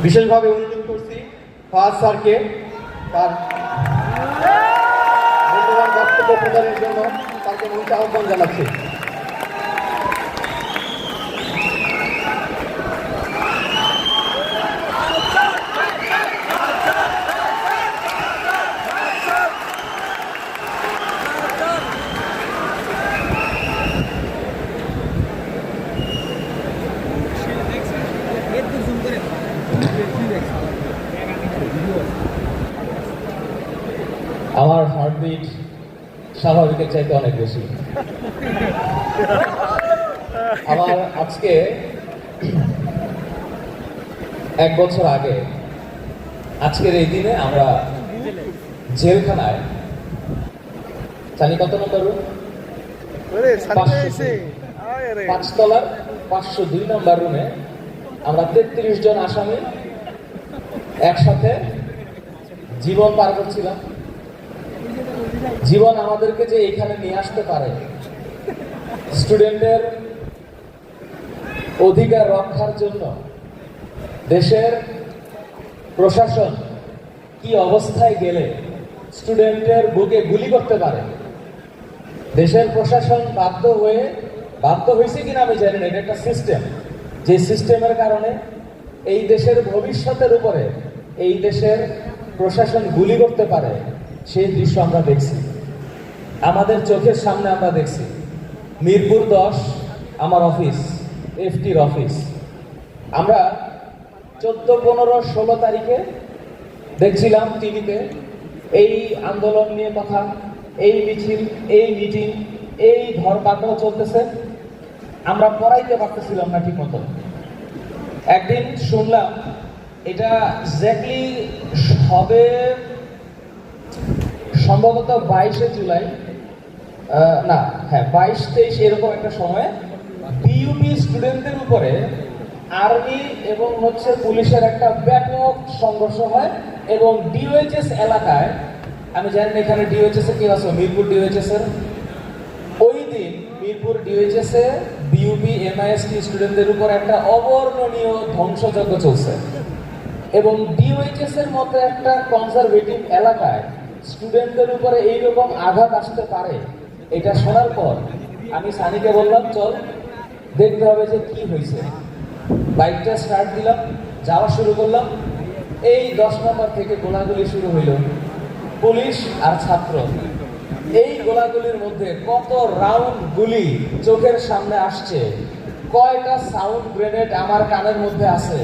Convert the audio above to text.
বিশেষভাবে অনুরোধ করছি ফাহাদ স্যারকে তার মূল্যবান বক্তব্য প্রদানের জন্য তাকে মঞ্চে আহ্বান জানাচ্ছি। আমার হার্টবিট স্বাভাবিকের চাইতে অনেক বেশি। আমার আজকে 1 বছর আগে আজকের এই দিনে আমরা জেলখানায় জানি কত নম্বর রুম, 5 তলার 502 নম্বর রুমে আমরা 33 জন আসামি একসাথে জীবন পার করছিলাম। জীবন আমাদেরকে যে এখানে নিয়ে আসতে পারে, স্টুডেন্টের অধিকার রক্ষার জন্য দেশের প্রশাসন কি অবস্থায় গেলে স্টুডেন্টের বুকে গুলি করতে পারে, দেশের প্রশাসন বাধ্য হয়েছে কিনা আমি জানি না, এটা একটা সিস্টেম, যে সিস্টেমের কারণে এই দেশের ভবিষ্যতের উপরে এই দেশের প্রশাসন গুলি করতে পারে, সেই দৃশ্য আমরা দেখছি, আমাদের চোখের সামনে আমরা দেখছি। মিরপুর 10 আমার অফিস, এফটির অফিস। আমরা 14, 15, 16 তারিখে দেখছিলাম টিভিতে এই আন্দোলন নিয়ে কথা, এই মিছিল, এই মিটিং, এই ধরপাকড় চলতেছে। আমরা পড়াইতে পারতেছিলাম না ঠিক মতো। একদিন শুনলাম এটা এক্স্যাক্টলি হবে সম্ভবত 22 জুলাই, না হ্যাঁ 22-23 এরকম একটা সময় বিইউপি স্টুডেন্টদের উপরে আর্মি এবং পুলিশের একটা ব্যাপক সংঘর্ষ হয় এবং ডিওএইচএস এলাকায়, আমি জানি না এখানে ডিওএইচএস এর কি আছে, মিরপুর ডিওএইচএস এর ওই দিন মিরপুর ডিওএইচএস এ বিইউপি এমআইএসটি স্টুডেন্টদের উপর একটা অবর্ণনীয় ধ্বংসযজ্ঞ চলছে এবং ডিওএইচএস এর মতো একটা কনজারভেটিভ এলাকায় স্টুডেন্টদের উপরে এইরকম আঘাত আসতে পারে, এটা শোনার পর আমি সানিকে বললাম চল দেখতে হবে যে কি হয়েছে। বাইকটা স্টার্ট দিলাম, যাওয়া শুরু করলাম। এই 10 নম্বর থেকে গোলাগুলি শুরু হইল, পুলিশ আর ছাত্র। এই গোলাগুলির মধ্যে কত রাউন্ড গুলি চোখের সামনে আসছে, কয়টা সাউন্ড গ্রেনেড আমার কানের মধ্যে আছে